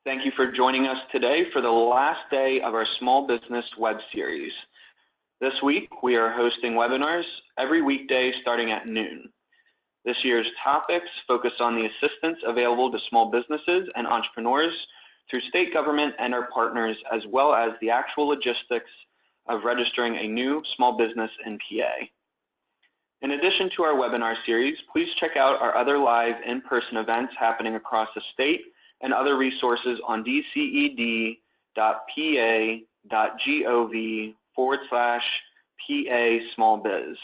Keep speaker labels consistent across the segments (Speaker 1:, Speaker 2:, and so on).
Speaker 1: Thank you for joining us today for the last day of our Small Business Web Series. This week, we are hosting webinars every weekday starting at noon. This year's topics focus on the assistance available to small businesses and entrepreneurs through state government and our partners, as well as the actual logistics of registering a new small business in PA. In addition to our webinar series, please check out our other live in-person events happening across the state and other resources on dced.pa.gov/PA Small Biz.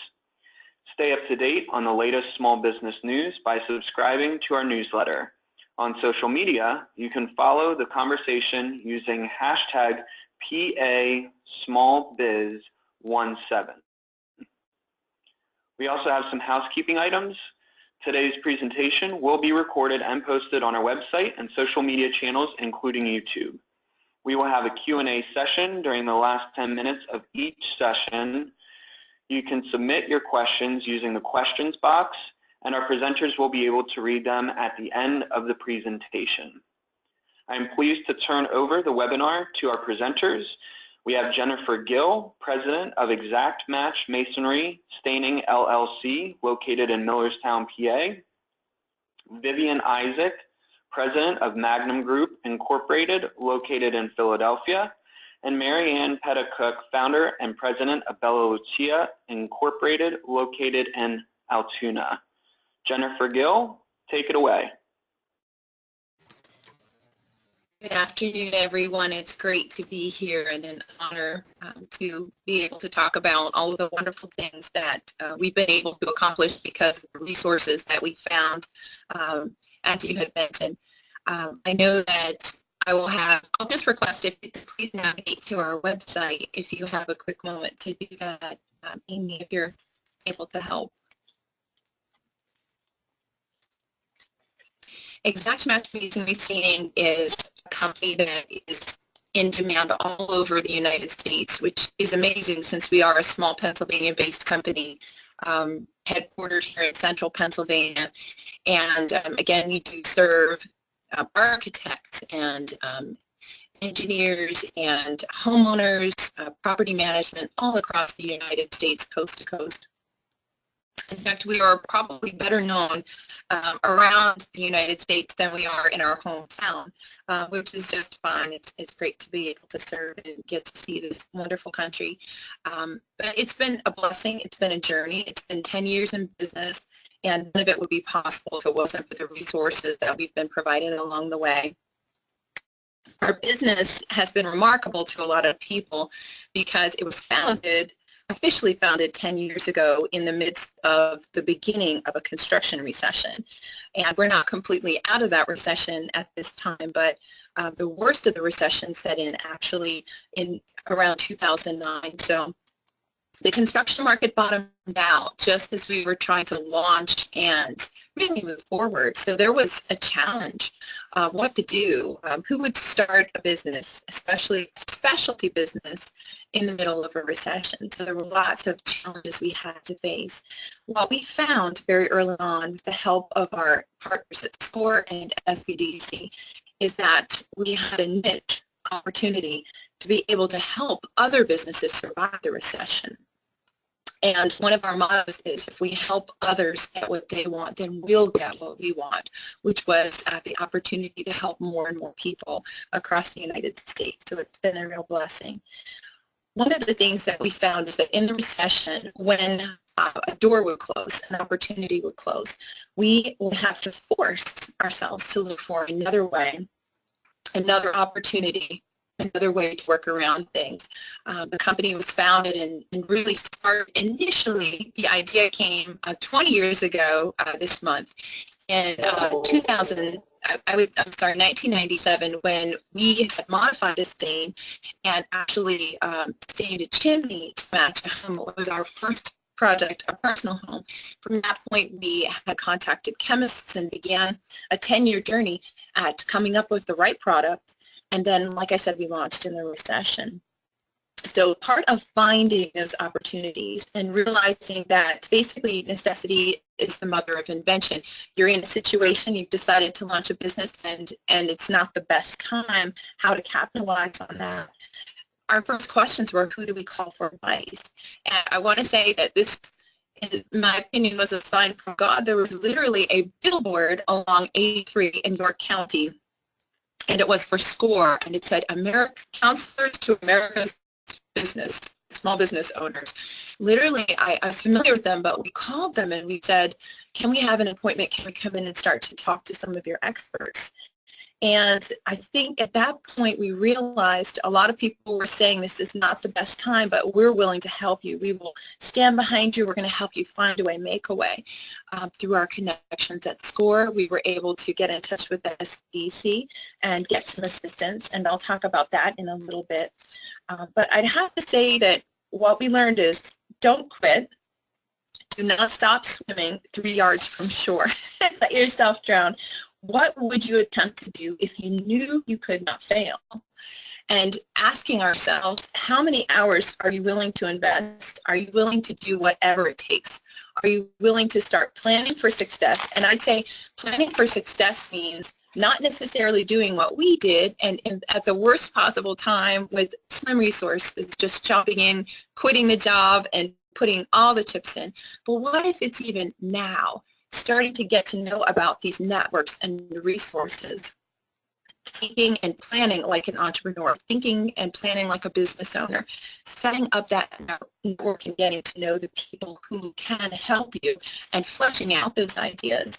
Speaker 1: Stay up to date on the latest small business news by subscribing to our newsletter. On social media, you can follow the conversation using hashtag #PASmallBiz17. We also have some housekeeping items. Today's presentation will be recorded and posted on our website and social media channels, including YouTube. We will have a Q&A session during the last 10 minutes of each session. You can submit your questions using the questions box, and our presenters will be able to read them at the end of the presentation. I am pleased to turn over the webinar to our presenters. We have Jennifer Gill, President of Exact Match Masonry Staining LLC, located in Millerstown, PA. Vivian Isaac, President of Magnum Group, Incorporated, located in Philadelphia. And Mary Ann Petticook, Founder and President of Bella Lucia, Incorporated, located in Altoona. Jennifer Gill, take it away.
Speaker 2: Good afternoon, everyone. It's great to be here and an honor to be able to talk about all of the wonderful things that we've been able to accomplish because of the resources that we found, as you had mentioned. I know that I'll just request if you could please navigate to our website if you have a quick moment to do that, Amy, if you're able to help. Exact Match Masonry Staining is a company that is in demand all over the United States, which is amazing since we are a small Pennsylvania-based company headquartered here in central Pennsylvania. And again, we do serve architects and engineers and homeowners, property management all across the United States, coast to coast. In fact, we are probably better known around the United States than we are in our hometown, which is just fun. It's great to be able to serve and get to see this wonderful country. But it's been a blessing. It's been a journey. It's been 10 years in business, and none of it would be possible if it wasn't for the resources that we've been provided along the way. Our business has been remarkable to a lot of people because it was officially founded 10 years ago in the midst of the beginning of a construction recession. And we're not completely out of that recession at this time, but the worst of the recession set in actually in around 2009. So the construction market bottomed out just as we were trying to launch and really move forward. So there was a challenge of what to do. Who would start a business, especially a specialty business, in the middle of a recession? So there were lots of challenges we had to face. What we found very early on with the help of our partners at SCORE and SBDC is that we had a niche opportunity to be able to help other businesses survive the recession. And one of our mottos is, if we help others get what they want, then we'll get what we want, which was the opportunity to help more and more people across the United States. So it's been a real blessing. One of the things that we found is that in the recession, when a door would close, an opportunity would close, we would have to force ourselves to look for another way, another opportunity, another way to work around things. The company was founded and really started initially, the idea came 20 years ago this month in 1997, when we had modified a stain and actually stained a chimney to match a home. It was our first project, a personal home. From that point, we had contacted chemists and began a 10-year journey at coming up with the right product. And then, like I said, we launched in the recession. So part of finding those opportunities and realizing that basically necessity is the mother of invention. You're in a situation, you've decided to launch a business and it's not the best time, how to capitalize on that. Our first questions were, who do we call for advice? And I want to say that this, in my opinion, was a sign from God. There was literally a billboard along 83 in York County, and it was for SCORE, and it said, Counselors to America's Business, Small Business Owners. Literally, I was familiar with them, but we called them and we said, can we have an appointment? Can we come in and start to talk to some of your experts? And I think at that point we realized a lot of people were saying this is not the best time, but we're willing to help you. We will stand behind you. We're going to help you find a way, make a way. Through our connections at SCORE, we were able to get in touch with the SBDC and get some assistance, and I'll talk about that in a little bit. But I'd have to say that what we learned is don't quit. Do not stop swimming 3 yards from shore. Let yourself drown. What would you attempt to do if you knew you could not fail? And asking ourselves, how many hours are you willing to invest? Are you willing to do whatever it takes? Are you willing to start planning for success? And I'd say planning for success means not necessarily doing what we did and at the worst possible time with slim resources, just jumping in, quitting the job and putting all the chips in. But what if it's even now? Starting to get to know about these networks and resources, thinking and planning like an entrepreneur, thinking and planning like a business owner, setting up that network and getting to know the people who can help you and fleshing out those ideas.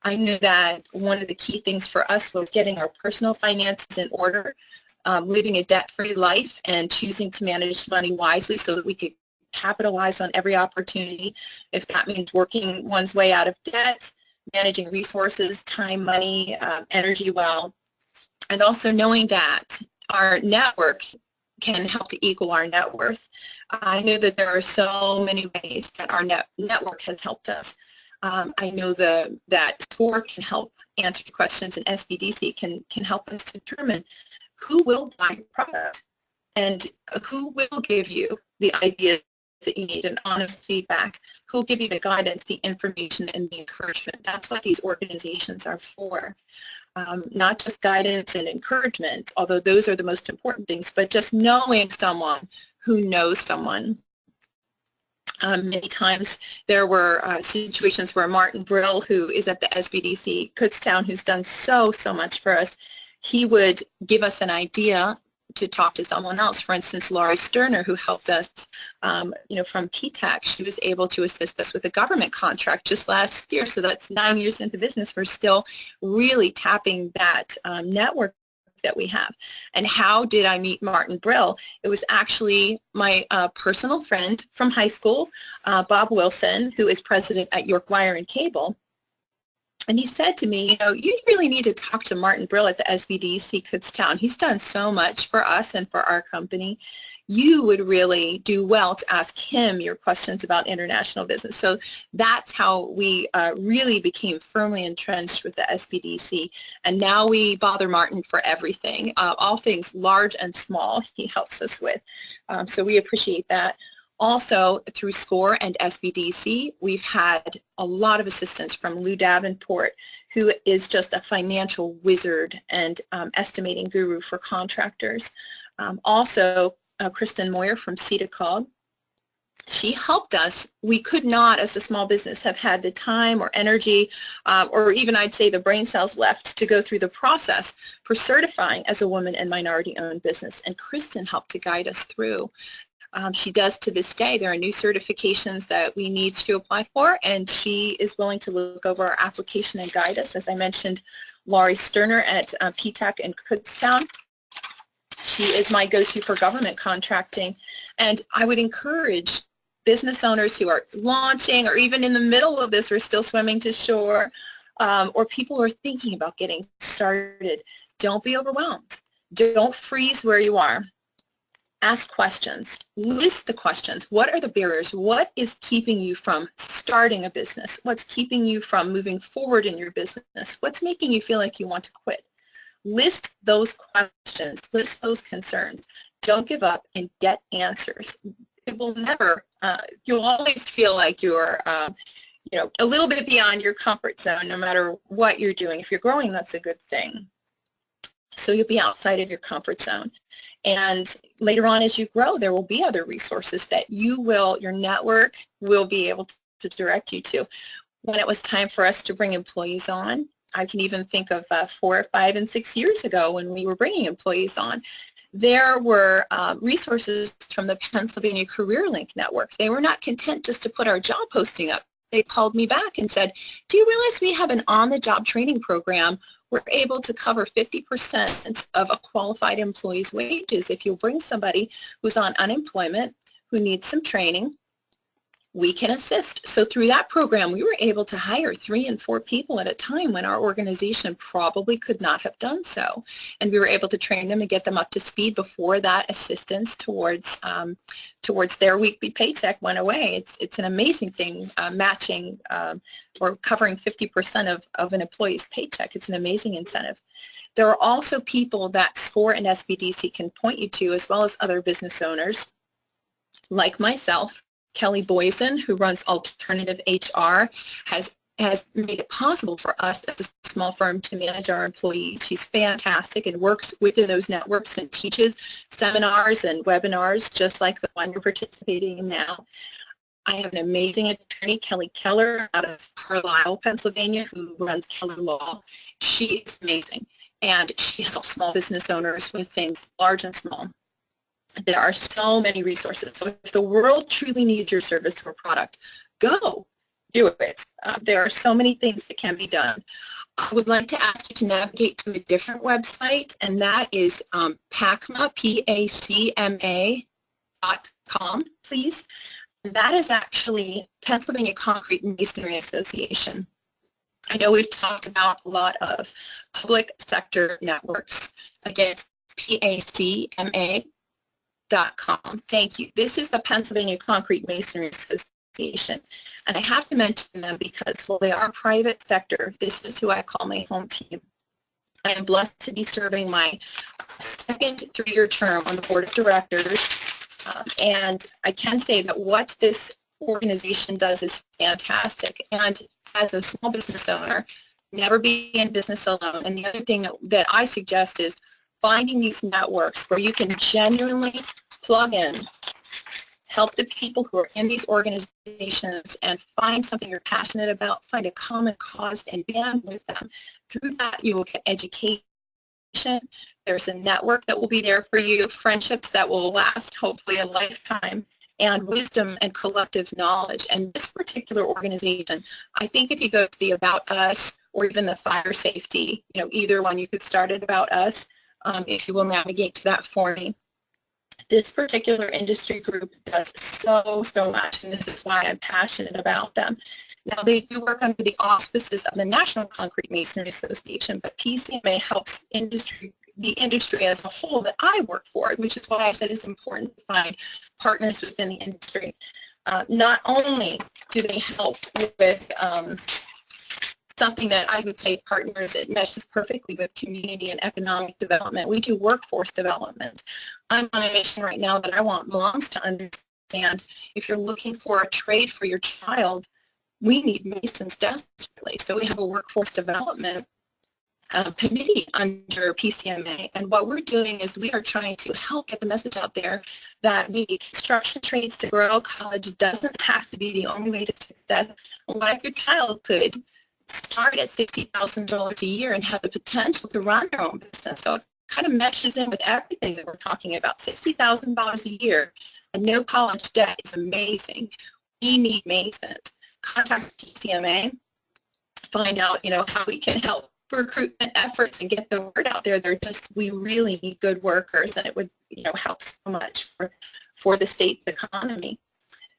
Speaker 2: I knew that one of the key things for us was getting our personal finances in order, living a debt-free life and choosing to manage money wisely so that we could capitalize on every opportunity. If that means working one's way out of debt, managing resources, time, money, energy well, and also knowing that our network can help to equal our net worth. I know that there are so many ways that our network has helped us. I know that SCORE can help answer questions, and SBDC can help us determine who will buy your product and who will give you the ideas that you need and honest feedback, who will give you the guidance, the information, and the encouragement. That's what these organizations are for. Not just guidance and encouragement, although those are the most important things, but just knowing someone who knows someone. Many times there were situations where Martin Brill, who is at the SBDC Kutztown, who's done so much for us, he would give us an idea to talk to someone else. For instance, Laurie Sterner, who helped us, from PTAC, she was able to assist us with a government contract just last year. So that's 9 years into business. We're still really tapping that network that we have. And how did I meet Martin Brill? It was actually my personal friend from high school, Bob Wilson, who is president at York Wire and Cable. And he said to me, you really need to talk to Martin Brill at the SBDC Kutztown. He's done so much for us and for our company. You would really do well to ask him your questions about international business. So that's how we really became firmly entrenched with the SBDC. And now we bother Martin for everything, all things large and small he helps us with. So we appreciate that. Also, through SCORE and SBDC, we've had a lot of assistance from Lou Davenport, who is just a financial wizard and estimating guru for contractors. Also, Kristen Moyer from CEDACOG. She helped us. We could not, as a small business, have had the time or energy, or even I'd say the brain cells left to go through the process for certifying as a woman and minority-owned business. And Kristen helped to guide us through. She does to this day. There are new certifications that we need to apply for, and she is willing to look over our application and guide us. As I mentioned, Laurie Sterner at PTAC in Kutztown. She is my go-to for government contracting, and I would encourage business owners who are launching or even in the middle of this, we're still swimming to shore, or people who are thinking about getting started. Don't be overwhelmed. Don't freeze where you are. Ask questions. List the questions. What are the barriers? What is keeping you from starting a business? What's keeping you from moving forward in your business? What's making you feel like you want to quit? List those questions. List those concerns. Don't give up and get answers. It will never, you'll always feel like you're, a little bit beyond your comfort zone no matter what you're doing. If you're growing, that's a good thing. So you'll be outside of your comfort zone. And later on as you grow, there will be other resources that your network will be able to direct you to. When it was time for us to bring employees on, I can even think of 4, 5, and 6 years ago when we were bringing employees on. There were resources from the Pennsylvania Career Link Network. They were not content just to put our job posting up. They called me back and said, do you realize we have an on-the-job training program? We're able to cover 50% of a qualified employee's wages. If you bring somebody who's on unemployment, who needs some training, we can assist. So through that program, we were able to hire 3 and 4 people at a time when our organization probably could not have done so. And we were able to train them and get them up to speed before that assistance towards their weekly paycheck went away. It's an amazing thing, matching or covering 50% of an employee's paycheck. It's an amazing incentive. There are also people that SCORE and SBDC can point you to, as well as other business owners like myself. Kelly Boysen, who runs Alternative HR, has made it possible for us as a small firm to manage our employees. She's fantastic and works within those networks and teaches seminars and webinars just like the one you're participating in now. I have an amazing attorney, Kelly Keller, out of Carlisle, Pennsylvania, who runs Keller Law. She is amazing, and she helps small business owners with things large and small. There are so many resources. So if the world truly needs your service or product, go do it. There are so many things that can be done. I would like to ask you to navigate to a different website, and that is PACMA, PACMA.com, please. And that is actually Pennsylvania Concrete Masonry Association. I know we've talked about a lot of public sector networks. Again, it's PACMA.com. Thank you. This is the Pennsylvania Concrete Masonry Association, and I have to mention them because while they are private sector, this is who I call my home team. I am blessed to be serving my second 3-year term on the board of directors, and I can say that what this organization does is fantastic. And as a small business owner, never be in business alone. And the other thing that I suggest is finding these networks where you can genuinely plug in, help the people who are in these organizations and find something you're passionate about, find a common cause and band with them. Through that, you will get education. There's a network that will be there for you, friendships that will last hopefully a lifetime, and wisdom and collective knowledge. And this particular organization, I think if you go to the About Us or even the Fire Safety, either one, you could start at About Us. If you will navigate to that for me. This particular industry group does so much, and this is why I'm passionate about them. Now, they do work under the auspices of the National Concrete Masonry Association, but PCMA helps the industry as a whole that I work for, which is why I said it's important to find partners within the industry. Not only do they help with something that I would say partners, it meshes perfectly with community and economic development. We do workforce development. I'm on a mission right now that I want moms to understand if you're looking for a trade for your child, we need masons desperately. So we have a workforce development committee under PCMA, and what we're doing is we are trying to help get the message out there that we need construction trades to grow. College doesn't have to be the only way to success. What if your child could start at $60,000 a year and have the potential to run their own business? So it kind of meshes in with everything that we're talking about. $60,000 a year and no college debt is amazing. We need masons. Contact PCMA, find out, how we can help recruitment efforts and get the word out there. We really need good workers, and it would, help so much for the state's economy.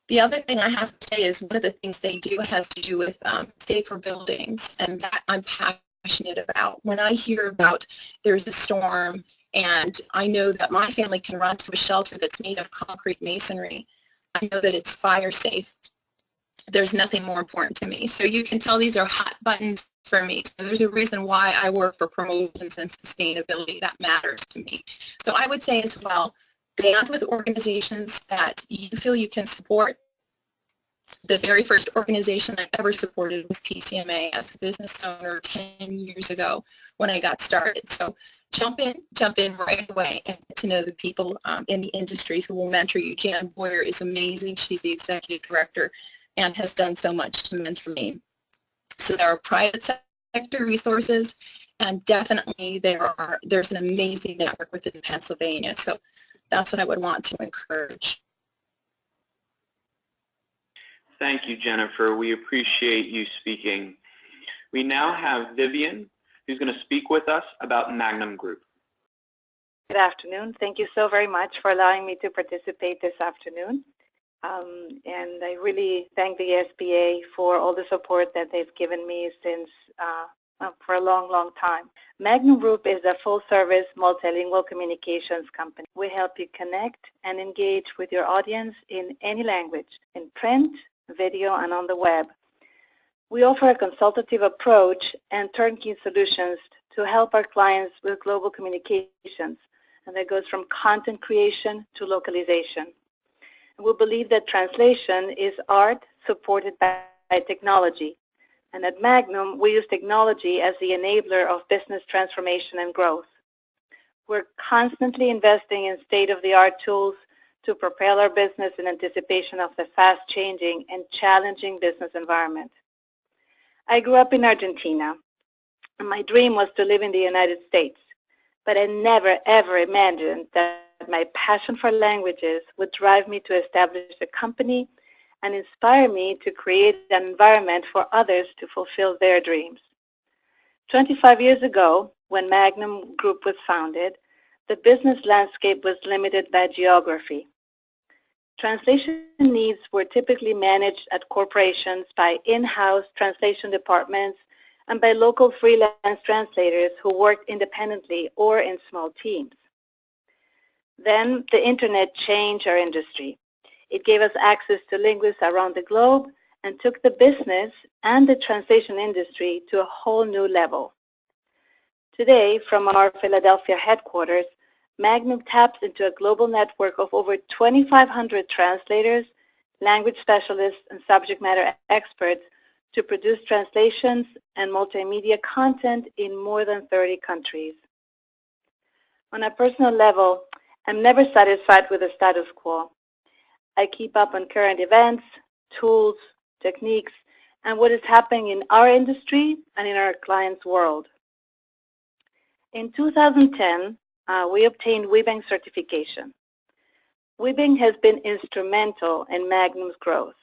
Speaker 2: The other thing I have to say is one of the things they do has to do with safer buildings, and that I'm passionate about. When I hear about there's a storm and I know that my family can run to a shelter that's made of concrete masonry, I know that it's fire safe. There's nothing more important to me. So you can tell these are hot buttons for me. So there's a reason why I work for promotions and sustainability. That matters to me. So I would say as well, Band with organizations that you feel you can support. The very first organization I ever supported was PCMA as a business owner 10 years ago when I got started. So jump in right away and get to know the people in the industry who will mentor you. Jan Boyer is amazing. She's the executive director and has done so much to mentor me. So there are private sector resources, and definitely there's an amazing network within Pennsylvania. So that's what I would want to encourage.
Speaker 1: Thank you, Jennifer. We appreciate you speaking. We now have Vivian, who's going to speak with us about Magnum Group.
Speaker 3: Good afternoon. Thank you so very much for allowing me to participate this afternoon. And I really thank the SBA for all the support that they've given me since for a long, long time. Magnum Group is a full-service multilingual communications company. We help you connect and engage with your audience in any language, in print, video, and on the web. We offer a consultative approach and turnkey solutions to help our clients with global communications, and that goes from content creation to localization. And we believe that translation is art supported by technology. And at Magnum, we use technology as the enabler of business transformation and growth. We're constantly investing in state-of-the-art tools to propel our business in anticipation of the fast-changing and challenging business environment. I grew up in Argentina, and my dream was to live in the United States, but I never, ever imagined that my passion for languages would drive me to establish a company and inspire me to create an environment for others to fulfill their dreams. 25 years ago, when Magnum Group was founded, the business landscape was limited by geography. Translation needs were typically managed at corporations by in-house translation departments and by local freelance translators who worked independently or in small teams. Then the internet changed our industry. It gave us access to linguists around the globe and took the business and the translation industry to a whole new level. Today, from our Philadelphia headquarters, Magnum taps into a global network of over 2,500 translators, language specialists, and subject matter experts to produce translations and multimedia content in more than 30 countries. On a personal level, I'm never satisfied with the status quo. I keep up on current events, tools, techniques, and what is happening in our industry and in our clients' world. In 2010, we obtained WeBank certification. WeBank has been instrumental in Magnum's growth.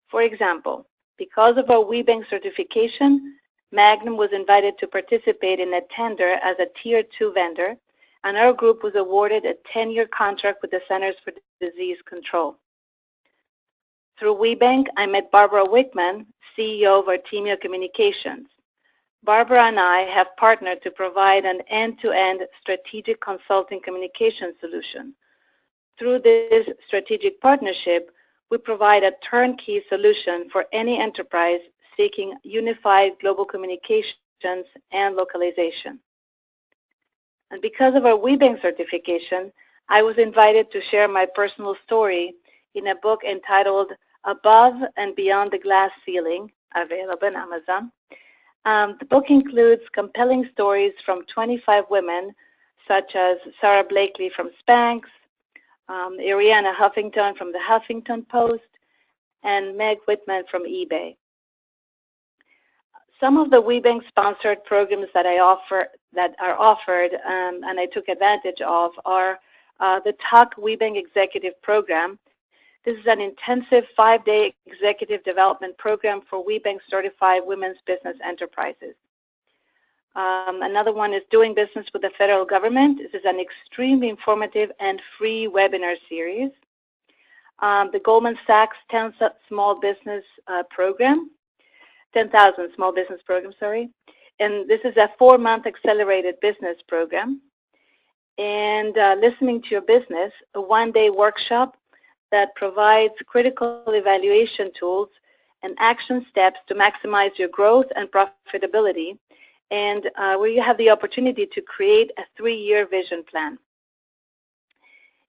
Speaker 3: For example, because of our WeBank certification, Magnum was invited to participate in a tender as a Tier 2 vendor, and our group was awarded a 10-year contract with the Centers for Disease Control. Through WeBank, I met Barbara Wickman, CEO of Artemio Communications. Barbara and I have partnered to provide an end-to-end strategic consulting communication solution. Through this strategic partnership, we provide a turnkey solution for any enterprise seeking unified global communications and localization. And because of our WeBank certification, I was invited to share my personal story in a book entitled Above and Beyond the Glass Ceiling, available on Amazon. The book includes compelling stories from 25 women, such as Sarah Blakely from Spanx, Ariana Huffington from the Huffington Post, and Meg Whitman from eBay. Some of the WeBank sponsored programs that are offered and I took advantage of are the Talk WeBank Executive Program. This is an intensive 5-day executive development program for WeBank certified women's business enterprises. Another one is Doing Business with the Federal Government. This is an extremely informative and free webinar series. The Goldman Sachs 10,000 Small Business Program, and this is a 4-month accelerated business program. And Listening to Your Business, a 1-day workshop that provides critical evaluation tools and action steps to maximize your growth and profitability, and where you have the opportunity to create a 3-year vision plan.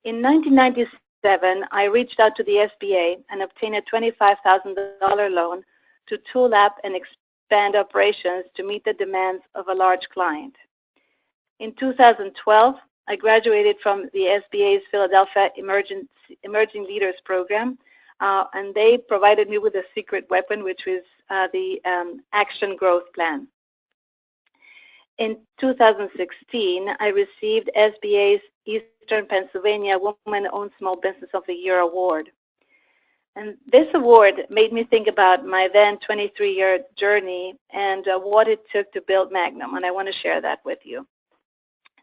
Speaker 3: In 1997, I reached out to the SBA and obtained a $25,000 loan to tool up and expand operations to meet the demands of a large client. In 2012, I graduated from the SBA's Philadelphia Emerging Leaders Program, and they provided me with a secret weapon, which was the Action Growth Plan. In 2016, I received SBA's Eastern Pennsylvania Woman-Owned Small Business of the Year Award. And this award made me think about my then 23-year journey and what it took to build Magnum, and I want to share that with you.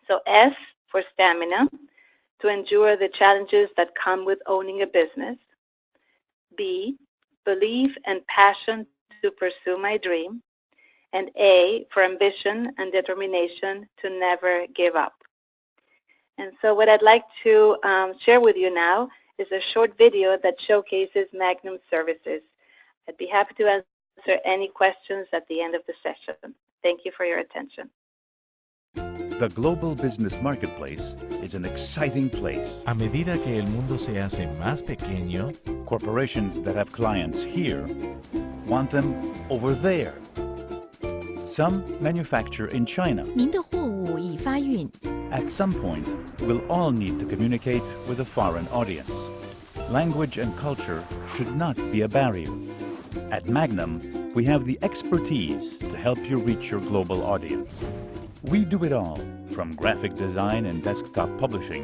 Speaker 3: So S for stamina, to endure the challenges that come with owning a business. B, belief and passion to pursue my dream. And A, for ambition and determination to never give up. And so what I'd like to share with you now is a short video that showcases Magnum services. I'd be happy to answer any questions at the end of the session. Thank you for your attention.
Speaker 4: The global business marketplace is an exciting place.
Speaker 5: A medida que el mundo se hace más pequeño,
Speaker 4: Corporations that have clients here want them over there. Some manufacture in China.
Speaker 6: 您的货物已发运，
Speaker 4: At some point, we'll all need to communicate with a foreign audience. Language and culture should not be a barrier. At Magnum, we have the expertise to help you reach your global audience. We do it all, from graphic design and desktop publishing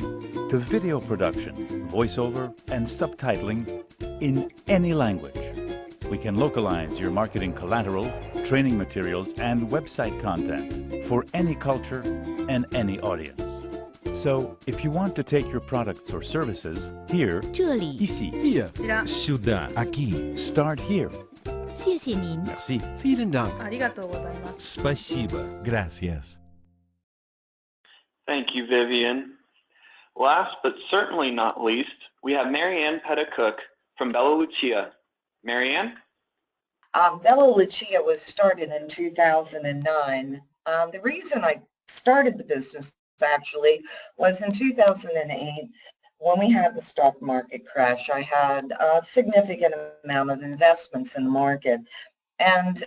Speaker 4: to video production, voiceover, and subtitling in any language. We can localize your marketing collateral, training materials, and website content for any culture and any audience. So, if you want to take your products or services here,
Speaker 6: 这里
Speaker 4: ici,
Speaker 5: here, сюда, aquí.
Speaker 4: start here.
Speaker 6: 谢谢您。
Speaker 4: Merci.
Speaker 5: Vielen Dank.
Speaker 7: ありがとうございます。
Speaker 5: Спасибо. Gracias.
Speaker 1: Thank you, Vivian. Last but certainly not least, we have Marianne Pettit-Cook from Bella Lucia. Marianne?
Speaker 8: Bella Lucia was started in 2009. The reason I started the business actually was in 2008 when we had the stock market crash. I had a significant amount of investments in the market and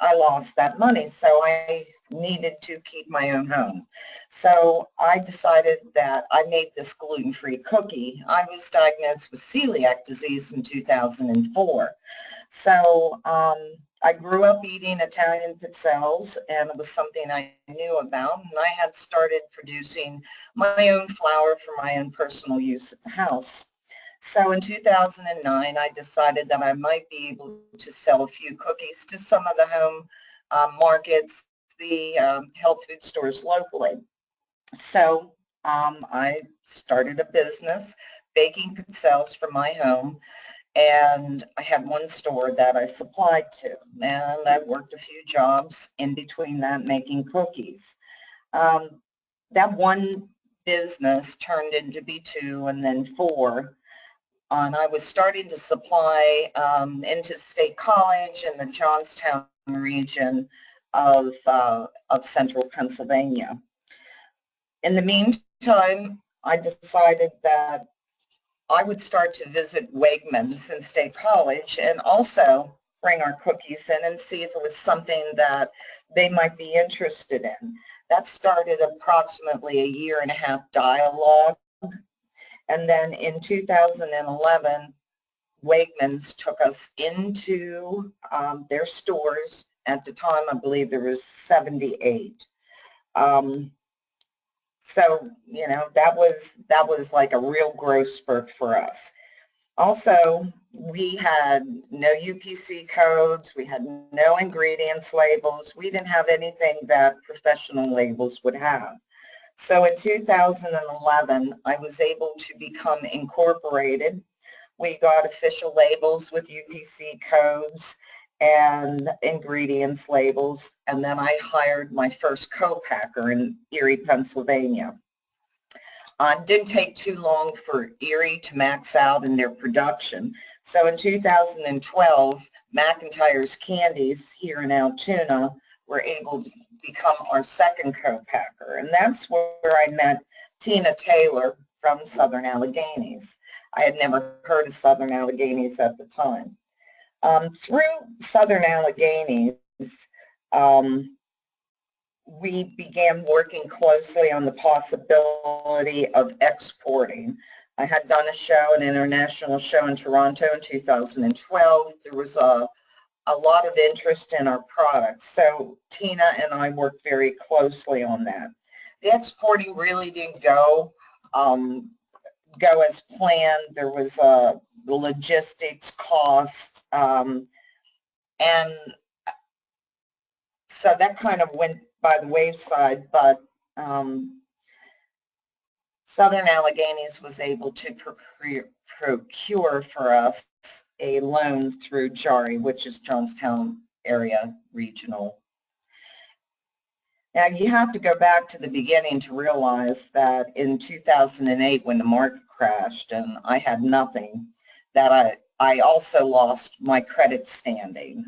Speaker 8: I lost that money, so I needed to keep my own home. So I decided that I made this gluten-free cookie. I was diagnosed with celiac disease in 2004. So I grew up eating Italian pizzelles, and it was something I knew about, and I had started producing my own flour for my own personal use at the house. So in 2009, I decided that I might be able to sell a few cookies to some of the home markets, the health food stores locally. So I started a business baking pizzelles for my home, and I had one store that I supplied to, and I worked a few jobs in between that making cookies. That one business turned into be two and then four. And I was starting to supply into State College in the Johnstown region of central Pennsylvania. In the meantime, I decided that I would start to visit Wegmans in State College and also bring our cookies in and see if it was something that they might be interested in. That started approximately a year-and-a-half dialogue. And then in 2011, Wegmans took us into their stores. At the time, I believe there was 78. So, you know, that was like a real growth spurt for us. Also, we had no UPC codes. We had no ingredients labels. We didn't have anything that professional labels would have. So in 2011, I was able to become incorporated. We got official labels with UPC codes and ingredients labels, and then I hired my first co-packer in Erie, Pennsylvania. It didn't take too long for Erie to max out in their production. So in 2012, McIntyre's Candies here in Altoona were able to become our second co-packer. And that's where I met Tina Taylor from Southern Alleghenies. I had never heard of Southern Alleghenies at the time. Through Southern Alleghenies, we began working closely on the possibility of exporting. I had done a show, an international show in Toronto in 2012. There was a lot of interest in our products, so Tina and I worked very closely on that. The exporting really didn't go as planned. There was the logistics cost, and so that kind of went by the wayside, but Southern Alleghenies was able to procure for us a loan through JARI, which is Johnstown Area Regional. Now, you have to go back to the beginning to realize that in 2008, when the market crashed and I had nothing, that I also lost my credit standing.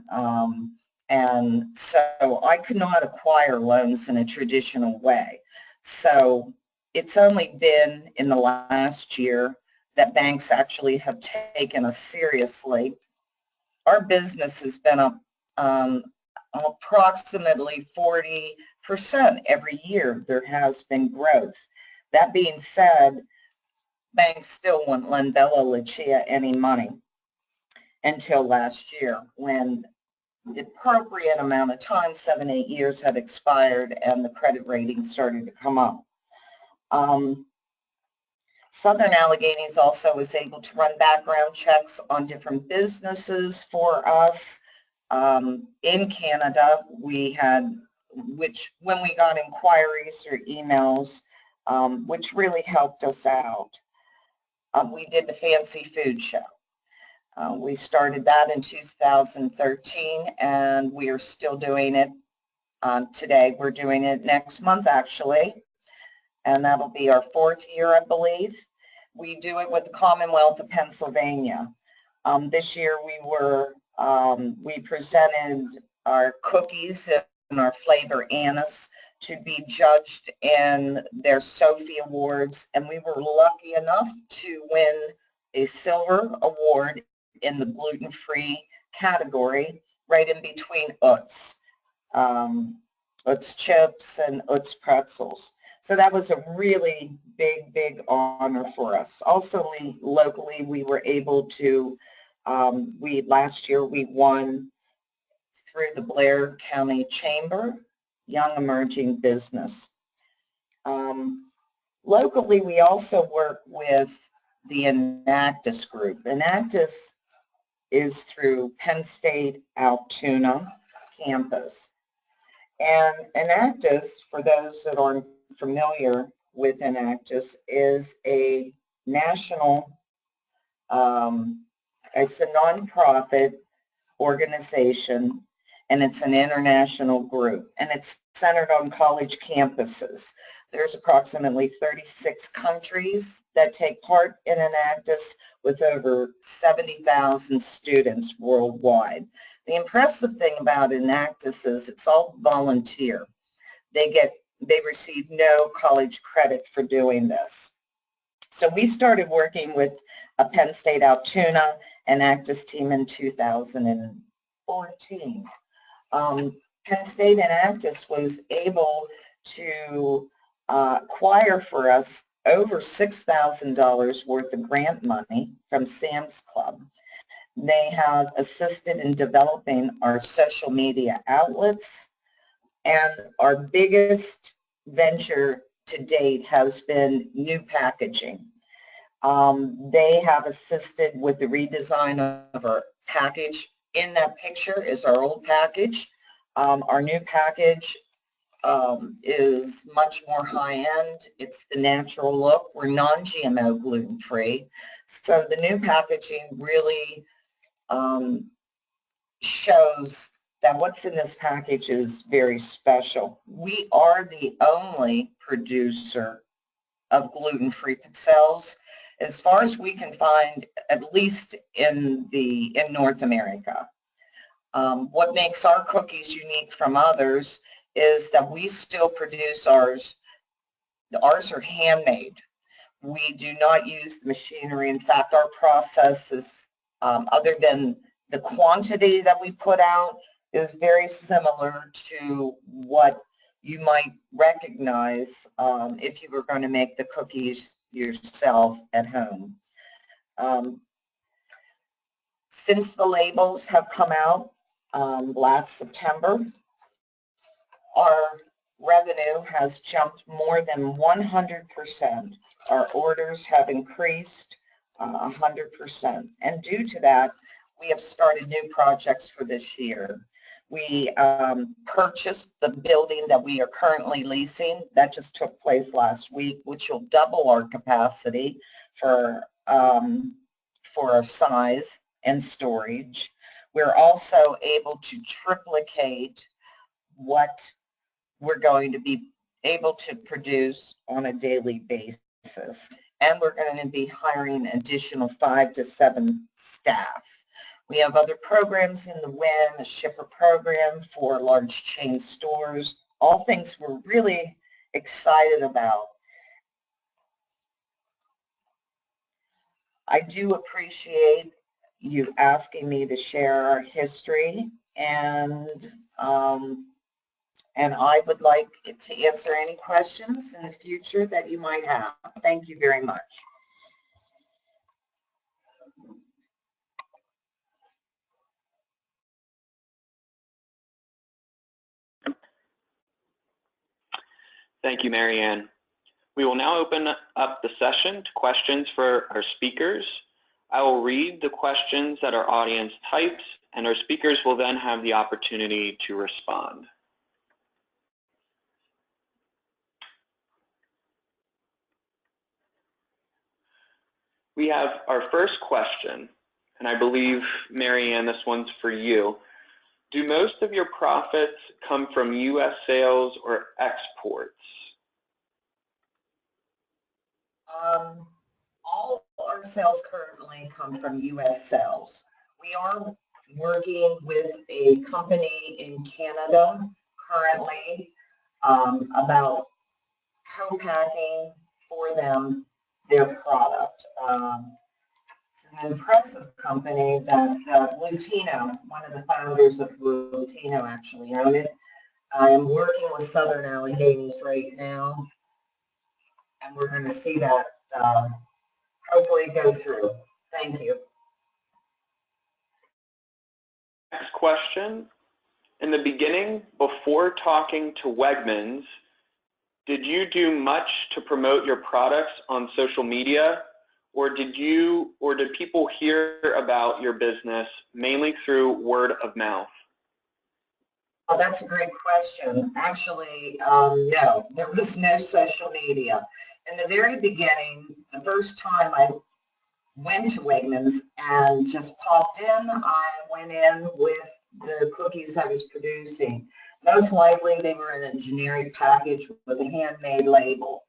Speaker 8: And so I could not acquire loans in a traditional way. So it's only been in the last year that banks actually have taken us seriously. Our business has been up approximately 40% every year. There has been growth. That being said, banks still wouldn't lend Bella Lucia any money until last year, when the appropriate amount of time, 7-8 years, had expired and the credit rating started to come up. Southern Alleghenies also was able to run background checks on different businesses for us. In Canada, we had, when we got inquiries or emails, which really helped us out. We did the Fancy Food Show. We started that in 2013, and we are still doing it today. We're doing it next month, actually, and that'll be our 4th year, I believe. We do it with the Commonwealth of Pennsylvania. This year we presented our cookies and our flavor anise to be judged in their Sophie Awards, and we were lucky enough to win a silver award in the gluten-free category, right in between Utz chips and Utz pretzels. So that was a really big honor for us. Also, locally, we were able to, last year we won through the Blair County Chamber, Young Emerging Business. Locally, we also work with the Enactus Group. Enactus is through Penn State Altoona campus. And Enactus, for those that aren't familiar with Enactus, is a national, it's a nonprofit organization, and it's an international group, and it's centered on college campuses. There's approximately 36 countries that take part in Enactus, with over 70,000 students worldwide. The impressive thing about Enactus is it's all volunteer. They receive no college credit for doing this. So we started working with a Penn State Altoona Enactus team in 2014. Penn State Enactus was able to acquire for us over $6,000 worth of grant money from Sam's Club. They have assisted in developing our social media outlets, and our biggest venture to date has been new packaging. They have assisted with the redesign of our package. In that picture is our old package. Our new package is much more high-end. It's the natural look. We're non-GMO gluten-free. So the new packaging really shows that what's in this package is very special. We are the only producer of gluten-free pizzelles, as far as we can find, at least in North America. What makes our cookies unique from others is that we still produce ours. Ours are handmade. We do not use the machinery. In fact, our process is, other than the quantity that we put out, is very similar to what you might recognize if you were going to make the cookies yourself at home. Since the labels have come out last September, our revenue has jumped more than 100%. Our orders have increased 100%. And due to that, we have started new projects for this year. We purchased the building that we are currently leasing. That just took place last week, which will double our capacity for our size and storage. We're also able to triplicate what we're going to be able to produce on a daily basis. And we're going to be hiring an additional 5 to 7 staff. We have other programs in the WIN, a shipper program for large chain stores, all things we're really excited about. I do appreciate you asking me to share our history, and I would like to answer any questions in the future that you might have. Thank you very much.
Speaker 1: Thank you, Mary Ann. We will now open up the session to questions for our speakers. I will read the questions that our audience types, and our speakers will then have the opportunity to respond. We have our first question, and I believe, Mary Ann, this one's for you. Do most of your profits come from U.S. sales or exports?
Speaker 8: All our sales currently come from U.S. sales. We are working with a company in Canada currently about co-packing for them their product. It's an impressive company that Lutino, one of the founders of Lutino, actually owned it. I am working with Southern Alleghenies right now, and we're going to see that hopefully go through. Thank you.
Speaker 1: Next question. In the beginning, before talking to Wegmans, did you do much to promote your products on social media, or did people hear about your business mainly through word of mouth?
Speaker 8: Oh, that's a great question. Actually, no, there was no social media. In the very beginning, the first time I went to Wegmans and just popped in, I went in with the cookies I was producing. Most likely they were in a generic package with a handmade label.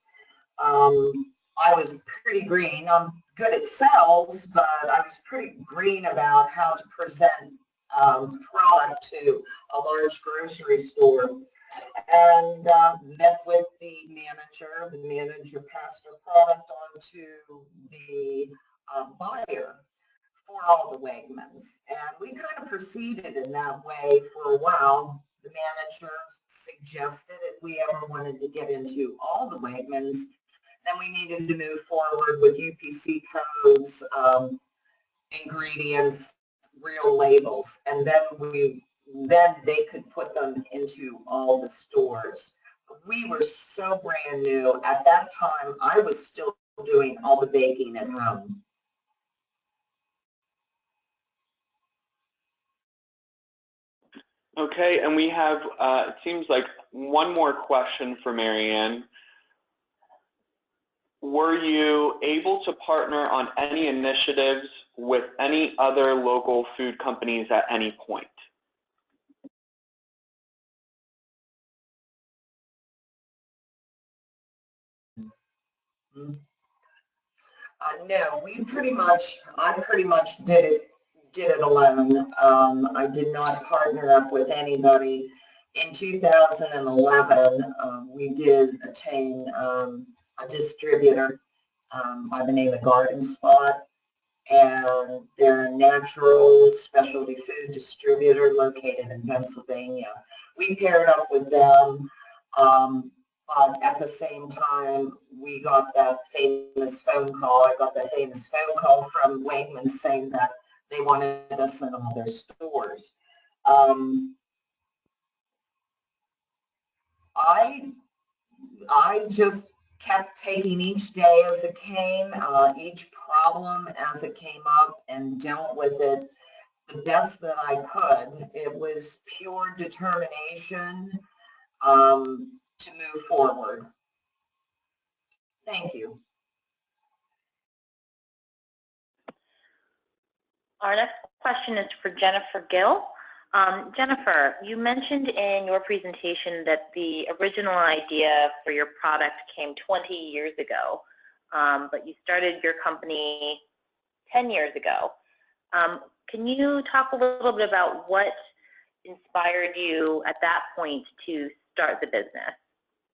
Speaker 8: I was pretty green. I'm good at sales, but I was pretty green about how to present product to a large grocery store, and met with the manager. The manager passed our product on to the buyer for all the Wegmans, and we kind of proceeded in that way for a while. The manager suggested if we ever wanted to get into all the Wegmans, then we needed to move forward with UPC codes, ingredients, real labels, and then they could put them into all the stores. We were so brand new. At that time, I was still doing all the baking at home.
Speaker 1: Okay, and we have, it seems like one more question for Mary Ann. Were you able to partner on any initiatives with any other local food companies at any point?
Speaker 8: No, I pretty much did it alone. I did not partner up with anybody. In 2011, we did attain a distributor by the name of Garden Spot, and they're a natural specialty food distributor located in Pennsylvania. We paired up with them, but at the same time, we got that famous phone call. I got that famous phone call from Wegmans saying that they wanted us in all their stores. I just kept taking each day as it came, each problem as it came up, and dealt with it the best that I could. It was pure determination to move forward. Thank you.
Speaker 7: Our next question is for Jennifer Gill. Jennifer, you mentioned in your presentation that the original idea for your product came 20 years ago, but you started your company 10 years ago. Can you talk a little bit about what inspired you at that point to start the business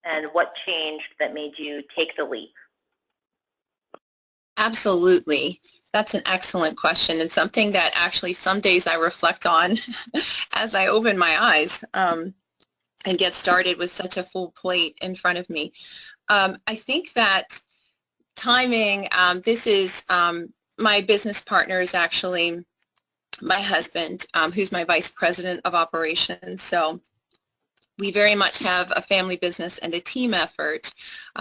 Speaker 7: and what changed that made you take the leap?
Speaker 2: Absolutely. That's an excellent question, and something that actually some days I reflect on as I open my eyes and get started with such a full plate in front of me. I think that timing, this is my business partner is actually my husband, who's my vice president of operations. So we very much have a family business and a team effort.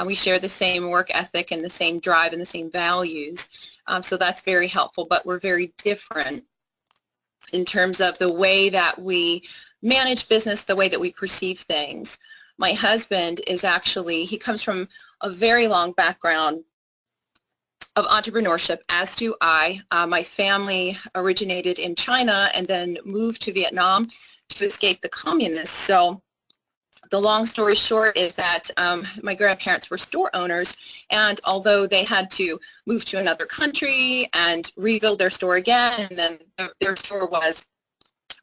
Speaker 2: We share the same work ethic and the same drive and the same values. So that's very helpful, but we're very different in terms of the way that we manage business, the way that we perceive things. My husband is actually, he comes from a very long background of entrepreneurship, as do I. My family originated in China and then moved to Vietnam to escape the communists. So the long story short is that my grandparents were store owners, and although they had to move to another country and rebuild their store again, and then their store was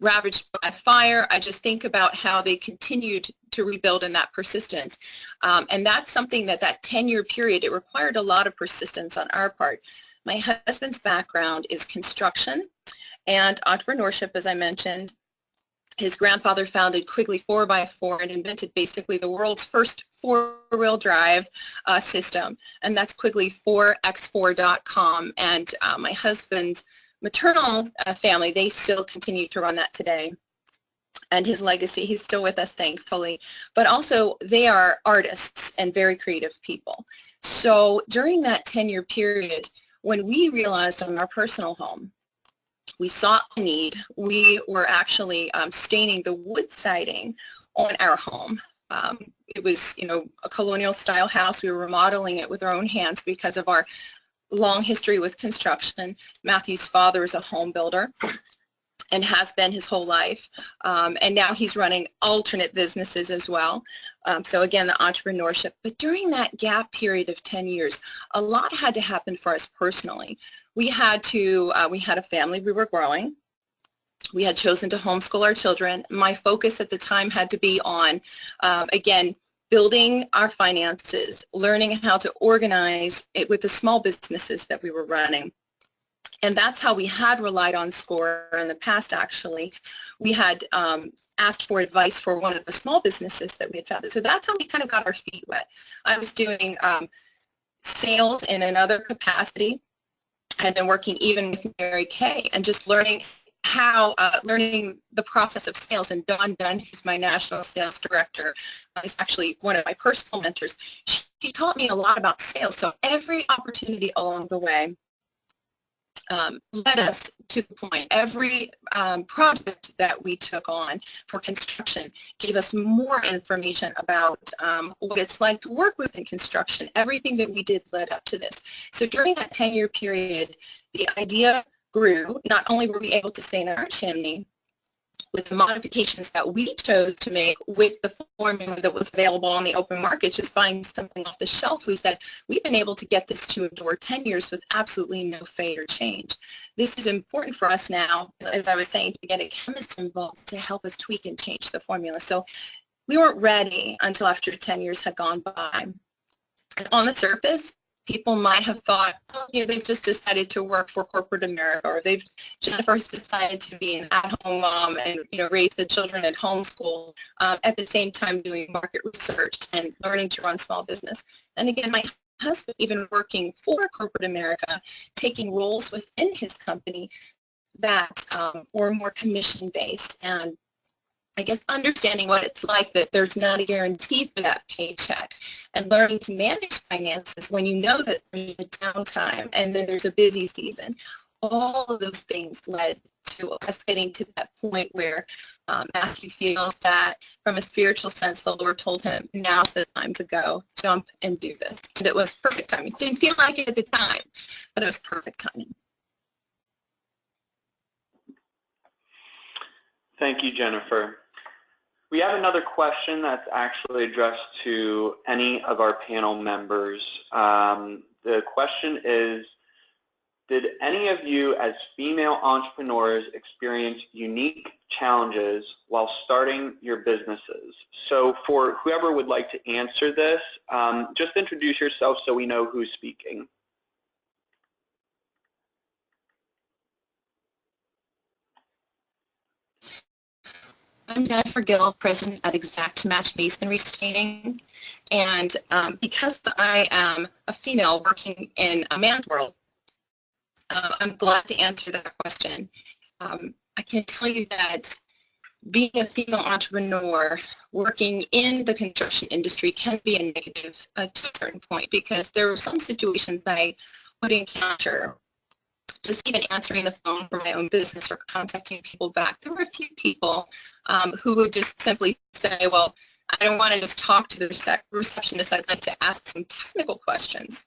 Speaker 2: ravaged by fire, I just think about how they continued to rebuild in that persistence. And that's something that 10-year period, it required a lot of persistence on our part. My husband's background is construction and entrepreneurship, as I mentioned. His grandfather founded Quigley 4x4 and invented basically the world's first four-wheel drive system, and that's Quigley4x4.com. And my husband's maternal family, they still continue to run that today. And his legacy, he's still with us, thankfully. But also, they are artists and very creative people. So during that 10-year period, when we realized on our personal home, we saw a need. We were actually staining the wood siding on our home. It was, a colonial style house. We were remodeling it with our own hands because of our long history with construction. Matthew's father is a home builder and has been his whole life. And now he's running alternate businesses as well. So again, the entrepreneurship. But during that gap period of 10 years, a lot had to happen for us personally. We had a family we were growing. We had chosen to homeschool our children. My focus at the time had to be on, again, building our finances, learning how to organize it with the small businesses that we were running. And that's how we had relied on SCORE in the past, actually. We had asked for advice for one of the small businesses that we had founded. So that's how we kind of got our feet wet. I was doing sales in another capacity. I've been working even with Mary Kay and just learning learning the process of sales. And Dawn Dunn, who's my national sales director, is actually one of my personal mentors. She taught me a lot about sales. So every opportunity along the way led us to the point. Every project that we took on for construction gave us more information about what it's like to work within construction. Everything that we did led up to this. So during that 10-year period, the idea grew. Not only were we able to stain our chimney with the modifications that we chose to make with the formula that was available on the open market, just buying something off the shelf, we said, we've been able to get this to endure 10 years with absolutely no fade or change. This is important for us now, as I was saying, to get a chemist involved to help us tweak and change the formula. So we weren't ready until after 10 years had gone by. And on the surface, people might have thought, oh, you know, they've just decided to work for corporate America, or Jennifer's decided to be an at-home mom and, you know, raise the children at homeschool at the same time doing market research and learning to run small business. And again, my husband, even working for corporate America, taking roles within his company that were more commission-based, and I guess understanding what it's like that there's not a guarantee for that paycheck, and learning to manage finances when you know that there's a downtime and then there's a busy season. All of those things led to us getting to that point where Matthew feels that from a spiritual sense, the Lord told him, now's the time to go, jump and do this. And it was perfect timing. It didn't feel like it at the time, but it was perfect timing.
Speaker 1: Thank you, Jennifer. We have another question that's actually addressed to any of our panel members. The question is, did any of you as female entrepreneurs experience unique challenges while starting your businesses? So for whoever would like to answer this, just introduce yourself so we know who's speaking.
Speaker 2: I'm Jennifer Gill, president at Exact Match Masonry Staining, and because I am a female working in a man's world, I'm glad to answer that question. I can tell you that being a female entrepreneur working in the construction industry can be a negative to a certain point, because there are some situations I would encounter. Just even answering the phone for my own business or contacting people back, there were a few people who would just simply say, well, I don't want to just talk to the receptionist, I'd like to ask some technical questions.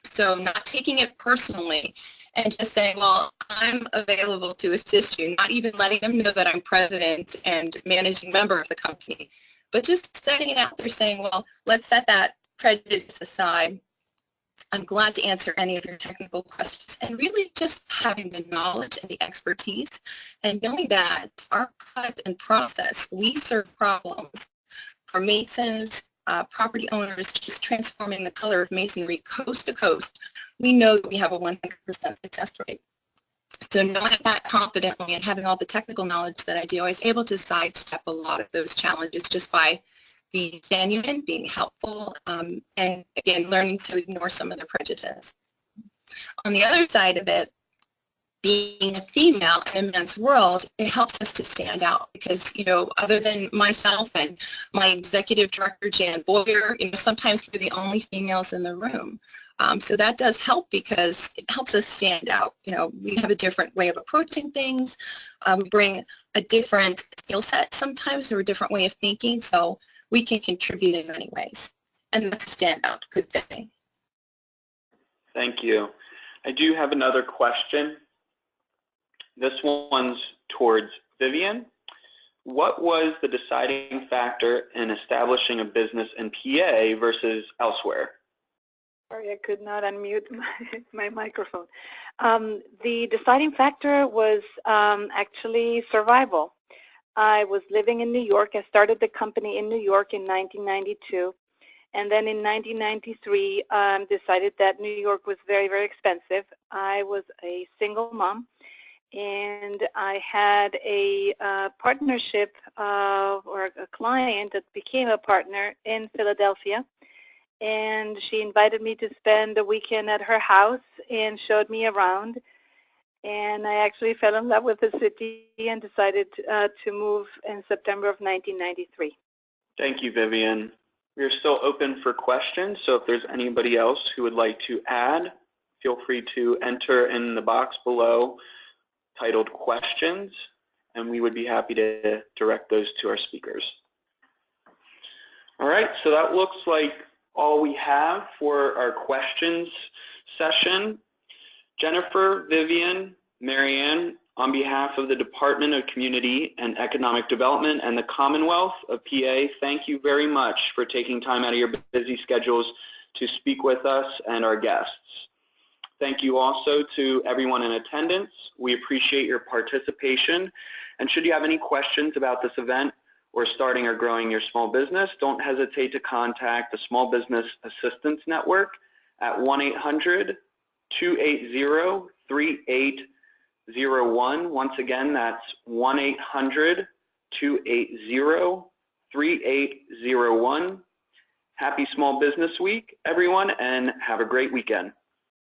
Speaker 2: So not taking it personally and just saying, well, I'm available to assist you, not even letting them know that I'm president and managing member of the company, but just setting it out there saying, well, let's set that prejudice aside. I'm glad to answer any of your technical questions, and really just having the knowledge and the expertise and knowing that our product and process, we serve problems for masons, property owners, just transforming the color of masonry coast to coast. We know that we have a 100% success rate. So knowing that confidently and having all the technical knowledge that I do, I was able to sidestep a lot of those challenges just by being genuine, being helpful, and again, learning to ignore some of the prejudice. On the other side of it, being a female in a men's world, it helps us to stand out because, you know, other than myself and my executive director, Jan Boyer, you know, sometimes we're the only females in the room. So that does help because it helps us stand out. You know, we have a different way of approaching things. We bring a different skill set sometimes, or a different way of thinking, so we can contribute in many ways. And that's a standout good thing.
Speaker 1: Thank you. I do have another question. This one's towards Vivian. What was the deciding factor in establishing a business in PA versus elsewhere?
Speaker 3: Sorry, I could not unmute my microphone. The deciding factor was actually survival. I was living in New York. I started the company in New York in 1992. And then in 1993, decided that New York was very, very expensive. I was a single mom, and I had a partnership or a client that became a partner in Philadelphia. And she invited me to spend a weekend at her house and showed me around. And I actually fell in love with the city and decided to move in September of 1993.
Speaker 1: Thank you, Vivian. We're still open for questions, so if there's anybody else who would like to add, feel free to enter in the box below titled questions, and we would be happy to direct those to our speakers. All right, so that looks like all we have for our questions session. Jennifer, Vivian, Marianne, on behalf of the Department of Community and Economic Development and the Commonwealth of PA, thank you very much for taking time out of your busy schedules to speak with us and our guests. Thank you also to everyone in attendance. We appreciate your participation. And should you have any questions about this event or starting or growing your small business, don't hesitate to contact the Small Business Assistance Network at 1-800-280-3801. Once again, that's 1-800-280-3801. Happy Small Business Week, everyone, and have a great weekend.